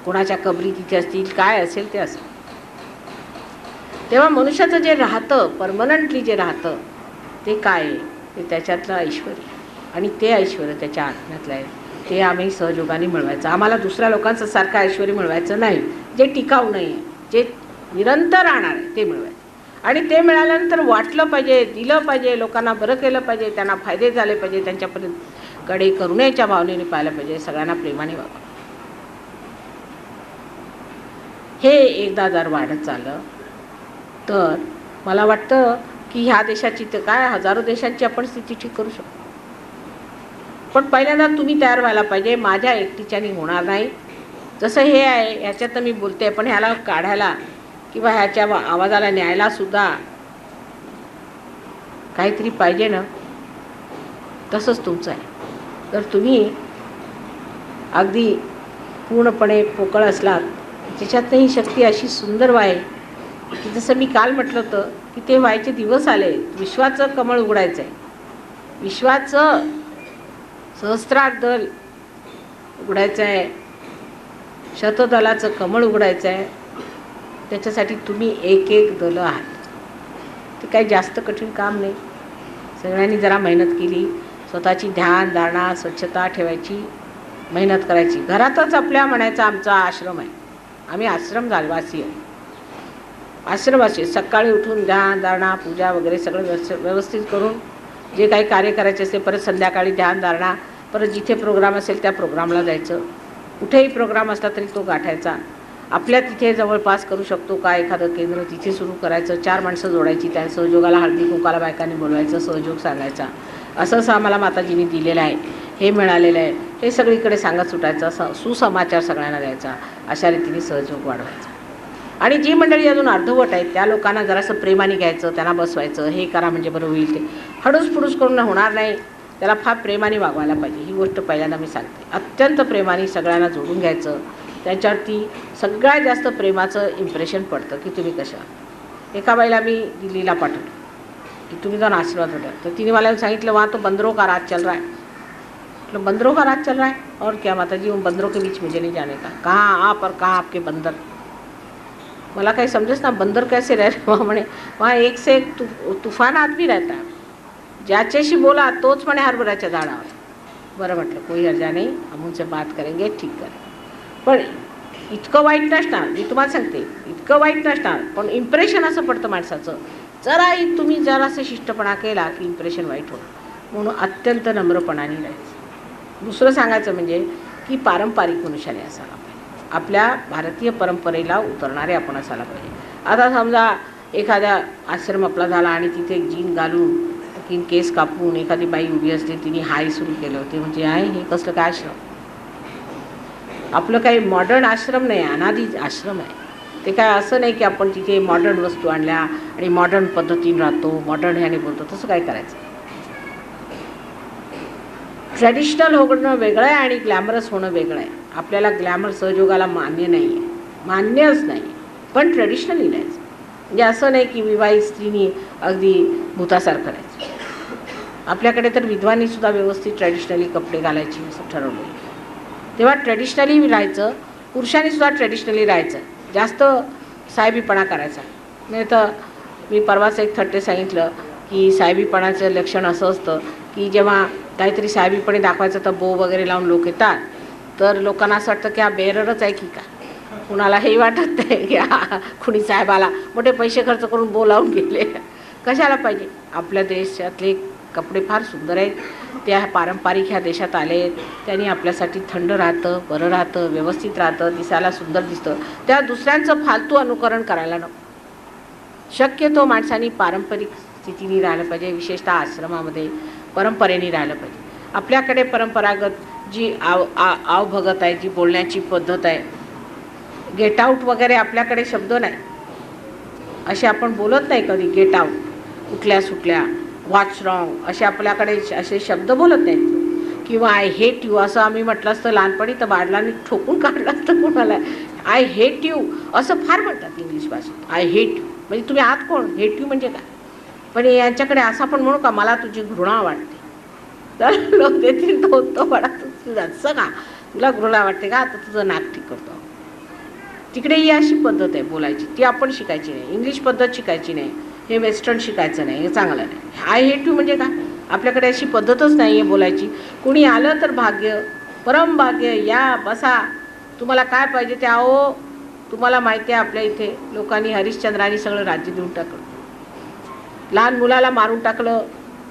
कोणाच्या कबरी तिथे असतील, काय असेल ते असेल. तेव्हा मनुष्याचं जे राहतं, परमनंटली जे राहतं ते काय आहे? ते त्याच्यातलं ऐश्वर, आणि ते ऐश्वर त्याच्या आत्म्यातलं आहे. ते आम्ही सहयोगाने मिळवायचं. आम्हाला दुसऱ्या लोकांचं सारखं ऐश्वर मिळवायचं नाही, जे टिकाऊ नाही आहे, जे निरंतर राहणार आहे ते मिळवायचं. आणि ते मिळाल्यानंतर वाटलं पाहिजे, दिलं पाहिजे, लोकांना बरं केलं पाहिजे, त्यांना फायदे झाले पाहिजे, त्यांच्यापर्यंत कडे करुणेच्या भावनेने पाहिलं पाहिजे, सगळ्यांना प्रेमाने वागावं. हे एकदा जर वाढत चाललं तर मला वाटतं की ह्या देशाची तर काय हजारो देशांची आपण स्थिती ठीक करू शकतो. पण पहिल्यांदा तुम्ही तयार व्हायला पाहिजे. माझ्या एकटीच्यानी होणार नाही. जसं हे आहे ह्याच्यात मी बोलते, पण ह्याला काढायला किंवा ह्याच्या आवाजाला न्यायला सुद्धा काहीतरी पाहिजे ना. तसंच तुमचं आहे. तर तुम्ही अगदी पूर्णपणे पोकळ असलात, त्याच्यातनं ही शक्ती अशी सुंदर आहे की जसं मी काल म्हटलं होतं की ते व्हायचे दिवस आले. विश्वाचं कमळ उघडायचं आहे. विश्वाचं सहस्त्रार दल उघडायचं आहे. शतदलाचं कमळ उघडायचं आहे. त्याच्यासाठी तुम्ही एक एक दलं आहात. ते काही जास्त कठीण काम नाही. सगळ्यांनी जरा मेहनत केली, स्वतःची ध्यान धारणा स्वच्छता ठेवायची, मेहनत करायची. घरातच आपल्या म्हणायचा आमचा आश्रम आहे. आम्ही आश्रमवासी आहे. आश्रमवासी सकाळी उठून ध्यान धारणा पूजा वगैरे सगळं व्यवस्थित करून जे काही कार्य करायचे असते, परत संध्याकाळी ध्यान धारणा, परत जिथे प्रोग्राम असेल त्या प्रोग्रामला जायचं. कुठेही प्रोग्राम असला तरी तो गाठायचा. आपल्या तिथे जवळपास करू शकतो का एखादं केंद्र तिथे सुरू करायचं. 4 माणसं जोडायची. त्या सहयोगाला हळदी कुंकाला बायकांनी बोलवायचं, सहयोग सांगायचा. असं आम्हाला माताजींनी दिलेलं आहे. हे मिळालेलं आहे. हे सगळीकडे सांगत सुटायचं. सुसमाचार सगळ्यांना द्यायचा. अशा रीतीने सहयोग वाढवायचा. आणि जी मंडळी अजून अर्धवट आहेत त्या लोकांना जरासं प्रेमाने घ्यायचं, त्यांना बसवायचं. हे करा म्हणजे बरं होईल. ते हडूस फुडूस करून होणार नाही. त्याला फार प्रेमाने वागवायला पाहिजे. ही गोष्ट पहिल्यांदा मी सांगते. अत्यंत प्रेमाने सगळ्यांना जोडून घ्यायचं. त्यांच्यावरती सगळ्यात जास्त प्रेमाचं इम्प्रेशन पडतं की तुम्ही कशा. एका बाईला मी दिल्लीला पाठवलं की तुम्ही जाऊन आशीर्वाद होता. तर तिने मला सांगितलं वहाँ तो बंदरों का राज चल रहा है. मतलब बंदरों का राज चल रहा है और क्या माताजी, उन बंदरों के बीच मुझे नहीं जाने का. कहाँ आप और कहाँ आपके बंदर. मला काही समजेच ना. बंदर कैसे रह रहे वहाँ म्हणे. वहाँ एक से एक तूफान आदमी रहता है. ज्याच्याशी बोला तोच म्हणे हरभऱ्याच्या झाडावर. बरं म्हटलं कोई हर्जा नाही, हम उनसे बात करेंगे, ठीक करें. पण इतकं वाईट नसणार. मी तुम्हाला सांगते इतकं वाईट नसणार. पण इम्प्रेशन असं पडतं माणसाचं. जराही तुम्ही जरासं शिष्टपणा केला की इम्प्रेशन वाईट होतं. म्हणून अत्यंत नम्रपणाने राहायचं. दुसरं सांगायचं म्हणजे की पारंपरिक मनुष्याने असायला पाहिजे. आपल्या भारतीय परंपरेला उतरणारे आपण असायला पाहिजे. आता समजा एखादा आश्रम आपला झाला आणि तिथे एक जीन घालून की केस कापून एखादी बाई उभी असते, तिने हाय सुरू केलं होते म्हणजे आहे हे कसलं काय आश्रम. आपलं काही मॉडर्न आश्रम नाही, अनादी आश्रम आहे. ते काय असं नाही की आपण तिथे मॉडर्न वस्तू आणल्या आणि मॉडर्न पद्धतीने राहतो, मॉडर्न ह्याने बोलतो. तसं काय करायचं. ट्रॅडिशनल होणं वेगळं आहे आणि ग्लॅमरस होणं वेगळं आहे. आपल्याला ग्लॅमर सहयोगाला मान्य नाही आहे, मान्यच नाही. पण ट्रेडिशनली राहायचं. म्हणजे असं नाही की विवाहित स्त्रीनी अगदी भूतासारखं राहायचं. आपल्याकडे तर विधवांनीसुद्धा व्यवस्थित ट्रॅडिशनली कपडे घालायची असं ठरवलं. तेव्हा ट्रॅडिशनली राहायचं. पुरुषांनीसुद्धा ट्रॅडिशनली राहायचं. जास्त साहेबीपणा करायचा नाही. तर मी परवाच एक थट्टे सांगितलं की साहेबीपणाचं लक्षण असं असतं की जेव्हा काहीतरी साहेबीपणे दाखवायचं तर बो वगैरे लावून लोक येतात, तर लोकांना असं वाटतं की हा बेररच आहे की का. कुणाला हे वाटत नाही की हा कुणी साहेबाला मोठे पैसे खर्च करून बो लावून गेले. कशाला पाहिजे. आपल्या देशातले कपडे फार सुंदर आहेत. त्या पारंपरिक ह्या देशात आले आहेत. त्यांनी आपल्यासाठी थंड राहतं, बरं राहतं, व्यवस्थित राहतं, दिसायला सुंदर दिसतं. त्या दुसऱ्यांचं फालतू अनुकरण करायला नको. शक्यतो माणसांनी पारंपरिक स्थितीने राहिलं पाहिजे. विशेषतः आश्रमामध्ये परंपरेने राहिलं पाहिजे. आपल्याकडे परंपरागत जी आवभगत आहे, जी बोलण्याची पद्धत आहे, गेट आऊट वगैरे आपल्याकडे शब्द नाही. असे आपण बोलत नाही कधी. गेट आऊट, उठल्या सुटल्या, व्हॉट्स रॉंग असे आपल्याकडे असे शब्द बोलत नाहीत. किंवा आय हेट यू असं आम्ही म्हटलं असतं लहानपणी तर बाडलांनी ठोकून काढलं असतं कोणाला. आय हेट यू असं फार म्हणतात इंग्लिश भाषेत. आय हेट यू म्हणजे तुम्ही आत कोण, हेट यू म्हणजे काय. पण यांच्याकडे असं पण म्हणू का मला तुझी घृणा वाटते. तर लोक देतील तो बडा तुझं असं का, तुला घृणा वाटते का, तर तुझं नाक ठीक करतो. तिकडे ही अशी पद्धत आहे बोलायची. ती आपण शिकायची नाही. इंग्लिश पद्धत शिकायची नाही. हे वेस्टर्न शिकायचं नाही. हे चांगलं नाही. आय हेट यू म्हणजे काय. आपल्याकडे अशी पद्धतच नाही आहे बोलायची. कुणी आलं तर भाग्य, परम भाग्य, या बसा, तुम्हाला काय पाहिजे ते आओ. तुम्हाला माहिती आहे आपल्या इथे लोकांनी हरिश्चंद्रांनी सगळं राज्य देऊन टाकलं. लहान मुलाला मारून टाकलं.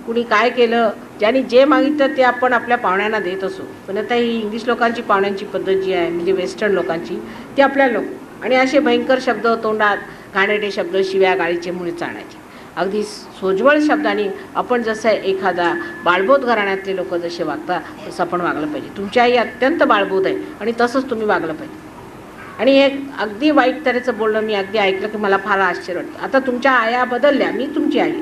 कुणी काय केलं. ज्यांनी जे मागितलं ते आपण आपल्या पाहुण्यांना देत असू. पण आता ही इंग्लिश लोकांची पाहुण्यांची पद्धत जी आहे म्हणजे वेस्टर्न लोकांची ती आपल्याला नको. आणि असे भयंकर शब्द तोंडात, घाणेरडे शब्द, शिव्या गाळीचे मुळे चाणायचे. अगदी सोज्वळ शब्दांनी आपण जसं एखादा बाळबोध घराण्यातले लोक जसे वागतात तसं आपण वागलं पाहिजे. तुमची आई अत्यंत बाळबोध आहे आणि तसंच तुम्ही वागलं पाहिजे. आणि हे अगदी वाईट तऱ्हेचं बोलणं मी अगदी ऐकलं की मला फार आश्चर्य वाटतं. आता तुमच्या आया बदलल्या, मी तुमची आई.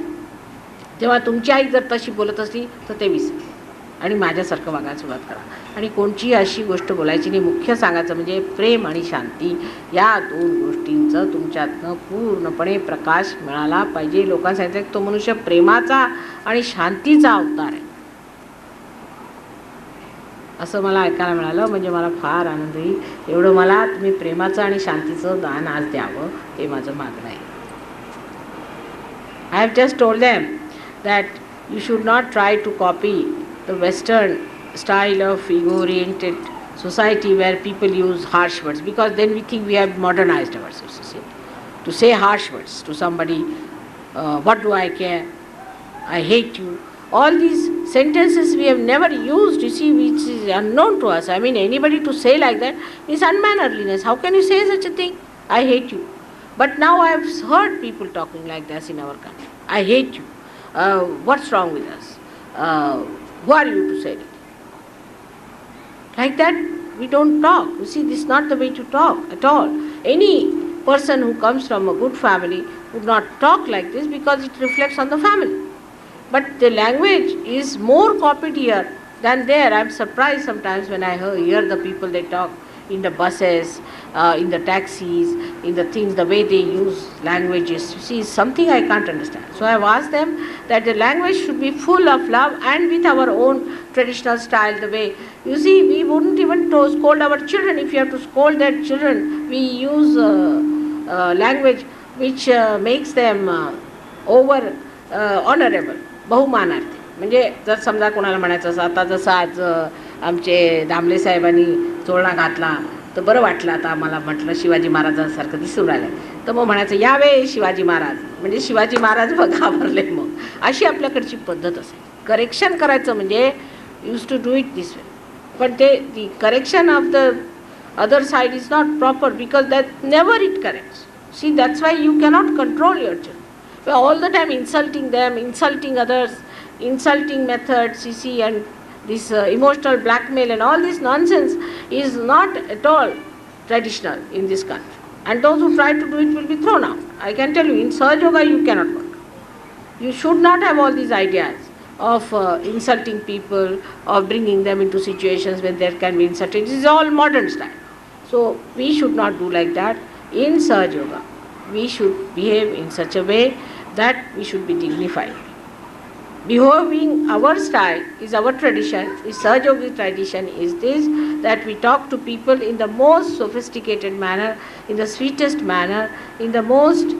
तेव्हा तुमची आई जर तशी बोलत असली तर ते विसर. आणि माझ्यासारखं वागायला सुरुवात करा. आणि कोणची अशी गोष्ट बोलायची नाही. मुख्य सांगायचं म्हणजे प्रेम आणि शांती या दोन गोष्टींचं तुमच्यातनं पूर्णपणे प्रकाश मिळाला पाहिजे. लोकांना सांगितलं तो मनुष्य प्रेमाचा आणि शांतीचा अवतार आहे असं मला ऐकायला मिळालं. म्हणजे मला फार आनंद होईल. एवढं मला तुम्ही प्रेमाचं आणि शांतीचं दान आज द्यावं ते माझं मागणं आहे. I have just told them that you should not try to copy the Western style of ego-oriented society where people use harsh words, because then we think we have modernized ourselves. You see? To say harsh words to somebody, what do I care? I hate you. All these sentences we have never used, you see, which is unknown to us. I mean, anybody to say like that is unmannerliness. How can you say such a thing? I hate you. But now I have heard people talking like this in our country. I hate you. What's wrong with us? Who are you to say it? Like that we don't talk. You see, this is not the way to talk at all. Any person who comes from a good family would not talk like this because it reflects on the family. But the language is more copied here than there. I am surprised sometimes when I hear the people, they talk in the buses, in the taxis, in the things, the way they use languages. You see, something I can't understand. So I have asked them that the language should be full of love and with our own traditional style, the way. You see, we wouldn't even scold our children. If you have to scold their children, we use language which makes them over honorable, बहुमानार्थी. म्हणजे जर समजा कोणाला म्हणायचं असं, आता जसं आज आमचे दामले साहेबांनी चोळणा घातला तर बरं वाटलं, आता आम्हाला म्हटलं शिवाजी महाराजांसारखं दिसून राहिलं, तर मग म्हणायचं यावे शिवाजी महाराज, म्हणजे शिवाजी महाराज घाबरले. मग अशी आपल्याकडची पद्धत असेल. करेक्शन करायचं म्हणजे use to do it this way, पण ते the correction of the other side is not proper because that never it corrects. See, that's why you cannot control your children. All the time insulting them, insulting others, insulting methods, you see, and this emotional blackmail and all this nonsense is not at all traditional in this country. And those who try to do it will be thrown out. I can tell you, in Sahajayoga you cannot work. You should not have all these ideas of insulting people, of bringing them into situations when there can be insulting. This is all modern style. So we should not do like that. In Sahajayoga, we should behave in such a way that we should be dignified. Behaving our style is our tradition, is Sahajayoga tradition is this, that we talk to people in the most sophisticated manner, in the sweetest manner, in the most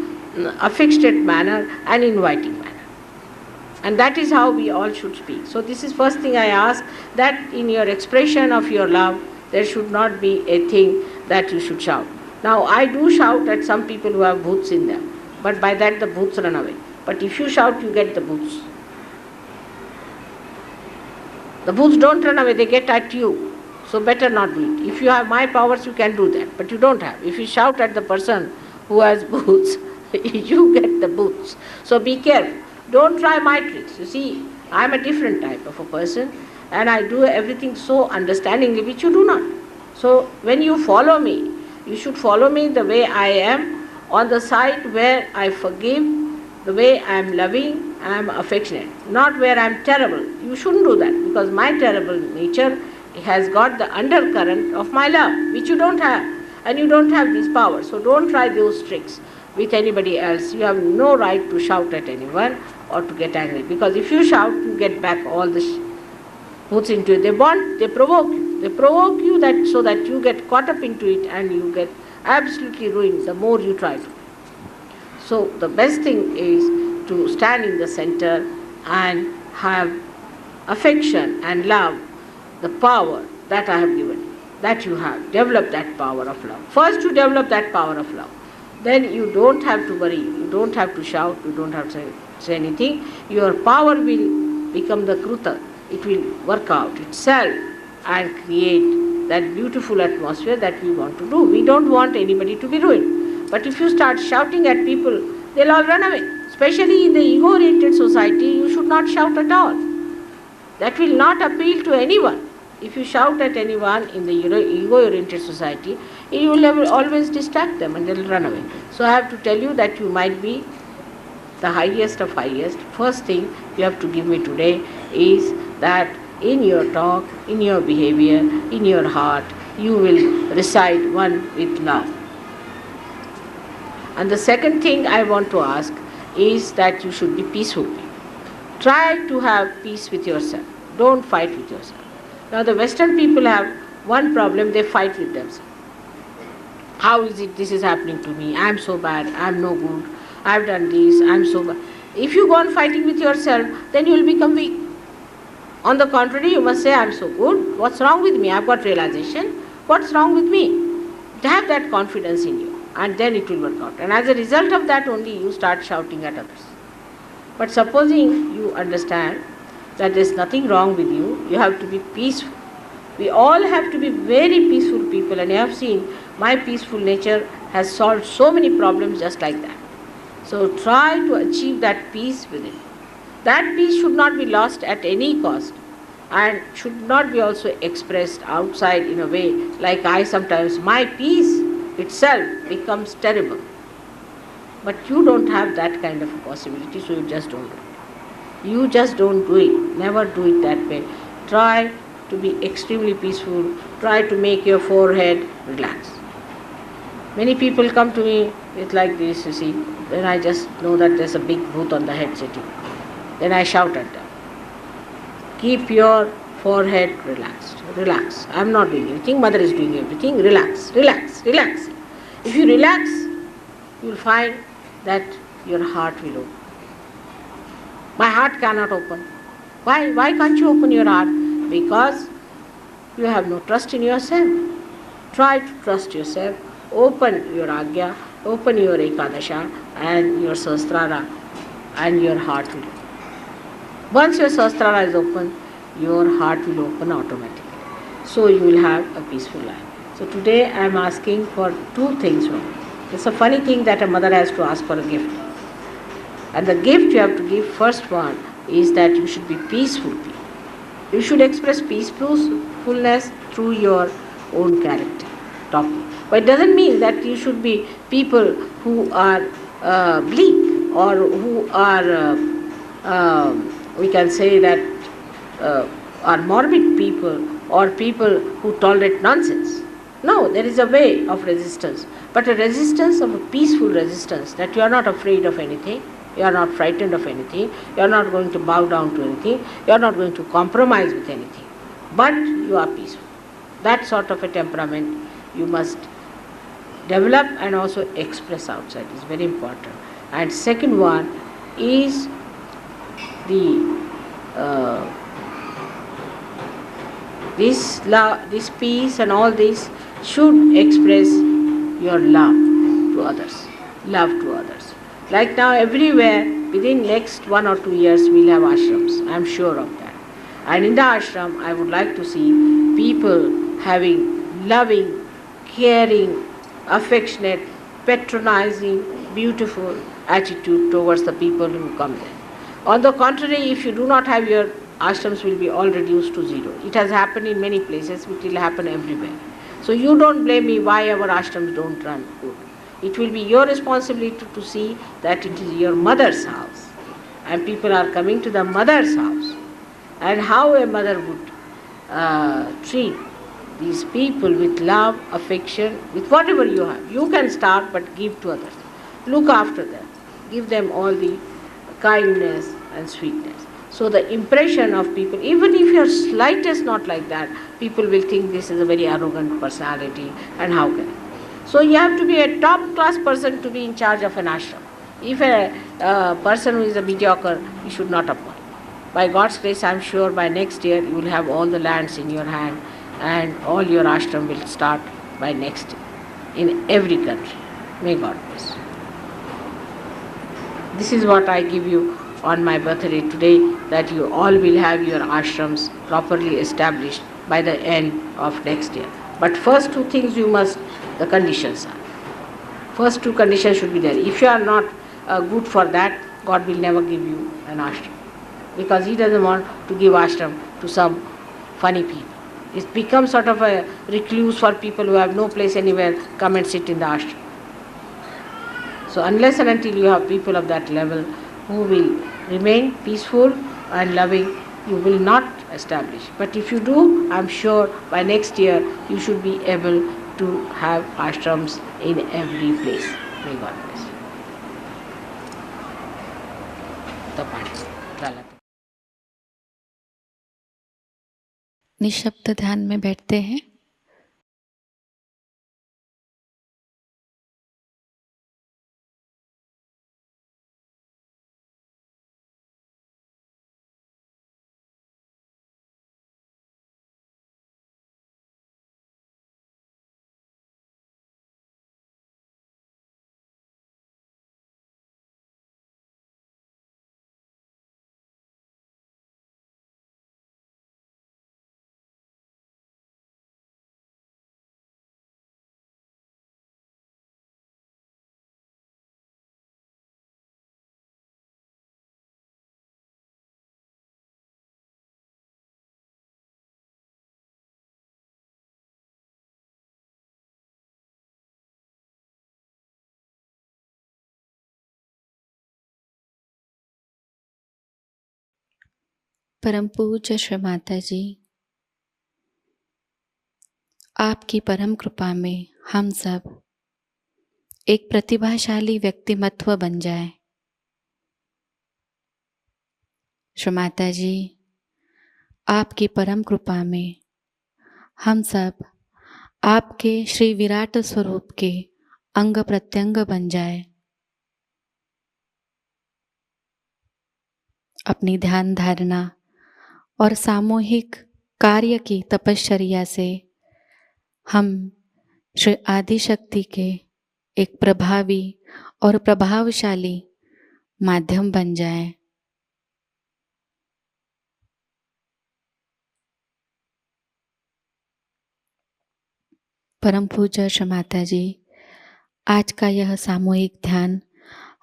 affectionate manner and inviting manner. And that is how we all should speak. So this is first thing I ask, that in your expression of your love, there should not be a thing that you should shout. Now I do shout at some people who have booths in them, but by that the booths run away. But if you shout, you get the booths. The booths don't run away, they get at you. So better not do it. If you have my powers, you can do that, but you don't have. If you shout at the person who has booths, you get the booths. So be careful. Don't try my tricks. You see, I am a different type of a person, and I do everything so understandingly, which you do not. So when you follow me, you should follow me the way I am, on the side where I forgive, the way I am loving, I am affectionate, not where I am terrible. You shouldn't do that, because my terrible nature has got the undercurrent of my love, which you don't have, and you don't have these powers. So don't try those tricks with anybody else. You have no right to shout at anyone or to get angry, because if you shout, you get back all the puts into it. They provoke you. They provoke you that so that you get caught up into it and you get absolutely ruined the more you try to. So the best thing is to stand in the center and have affection and love, the power that I have given you, that you have. Develop that power of love. First you develop that power of love. Then you don't have to worry, you don't have to shout, you don't have to say anything. Your power will become the kruta. It will work out itself and create that beautiful atmosphere that we want to do. We don't want anybody to be ruined. But if you start shouting at people, they'll all run away. Especially in the ego-oriented society, you should not shout at all. That will not appeal to anyone. If you shout at anyone in the ego-oriented society, you will always distract them and they'll run away. So I have to tell you that you might be the highest of highest. First thing you have to give me today is that in your talk, in your behavior, in your heart, you will reside one with love. And the second thing I want to ask is that you should be peaceful. Try to have peace with yourself. Don't fight with yourself. Now the Western people have one problem, they fight with themselves. How is it this is happening to me? I am so bad, I am no good, I have done this, I am so bad. If you go on fighting with yourself, then you will become weak. On the contrary, you must say, I am so good, what's wrong with me? I have got realization, what's wrong with me? Have that confidence in you, and then it will work out. And as a result of that only, you start shouting at others. But supposing you understand that there is nothing wrong with you, you have to be peaceful. We all have to be very peaceful people, and you have seen my peaceful nature has solved so many problems just like that. So try to achieve that peace within. That peace should not be lost at any cost, and should not be also expressed outside in a way like I sometimes, my peace itself becomes terrible. But you don't have that kind of a possibility, so you just don't do it. You just don't do it. Never do it that way. Try to be extremely peaceful. Try to make your forehead relax. Many people come to me with like this, you see. Then I just know that there's a big bhoot on the head sitting. Then I shout at them. Keep your forehead relaxed. Relax. I'm not doing anything. Mother is doing everything. Relax. Relax. Relax. If you relax, you will find that your heart will open. My heart cannot open. Why? Why can't you open your heart? Because you have no trust in yourself. Try to trust yourself. Open your Agya, open your Ekadasha and your Sahasrara, and your heart will open. Once your Sahasrara is open, your heart will open automatically. So you will have a peaceful life. So today I am asking for two things from you. It's a funny thing that a mother has to ask for a gift. And the gift you have to give, first one, is that you should be peaceful people. You should express peacefulness through your own character, talking. But it doesn't mean that you should be people who are bleak or who are, we can say that, are morbid people or people who tolerate nonsense. No, there is a way of resistance, but a resistance of a peaceful resistance, that you are not afraid of anything, you are not frightened of anything, you are not going to bow down to anything, you are not going to compromise with anything, but you are peaceful. That sort of a temperament you must develop and also express outside is very important. And second one is this love, this peace and all this should express your love to others. Love to others. Like now everywhere, within next 1 or 2 years we will have ashrams. I am sure of that. And in the ashram I would like to see people having loving, caring, affectionate, patronizing, beautiful attitude towards the people who come there. On the contrary, if you do not have, your ashrams will be all reduced to zero. It has happened in many places, it will happen everywhere. So you don't blame me why our ashrams don't run good. It will be your responsibility to see that it is your mother's house. And people are coming to the mother's house. And how a mother would treat these people with love, affection, with whatever you have. You can start, but give to others. Look after them. Give them all the kindness and sweetness. So the impression of people, even if your slightest not like that, people will think this is a very arrogant personality, and how can it? So you have to be a top class person to be in charge of an ashram. If a person who is a mediocre, you should not appoint. By God's grace, I am sure by next year you will have all the lands in your hand, and all your ashram will start by next year in every country. May God bless you. This is what I give you on my birthday today, that you all will have your ashrams properly established by the end of next year. But first two things you must, the conditions are. First two conditions should be there. If you are not good for that, God will never give you an ashram. Because He doesn't want to give ashram to some funny people. It becomes sort of a recluse for people who have no place anywhere, come and sit in the ashram. So unless and until you have people of that level who will remain peaceful and loving, you will not established. But if you do, I'm sure by next year you should be able to have ashrams in every place. May God bless you. तपाणी झाला. निशब्द ध्यान में बैठते हैं। परम पूज्य श्री माताजी, आपकी परम कृपा में हम सब एक प्रतिभाशाली व्यक्तिमत्व बन जाए। श्री माताजी, आपकी परम कृपा में हम सब आपके श्री विराट स्वरूप के अंग प्रत्यंग बन जाए। अपनी ध्यान धारणा और सामूहिक कार्य की तपश्चर्या से हम श्री आदिशक्ति के एक प्रभावी और प्रभावशाली माध्यम बन जाए। परम पूज्य श्री माताजी, आज का यह सामूहिक ध्यान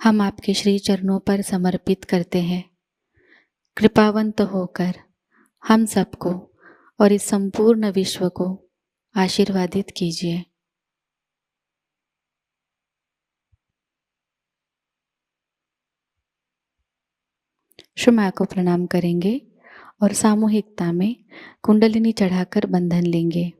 हम आपके श्री चरणों पर समर्पित करते हैं। कृपावंत होकर हम सबको और इस संपूर्ण विश्व को आशीर्वादित कीजिए। श्री माँ को प्रणाम करेंगे और सामूहिकता में कुंडलिनी चढ़ाकर बंधन लेंगे।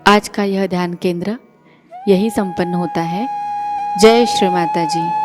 आज का यह ध्यान केंद्र यही संपन्न होता है। जय श्री माता जी।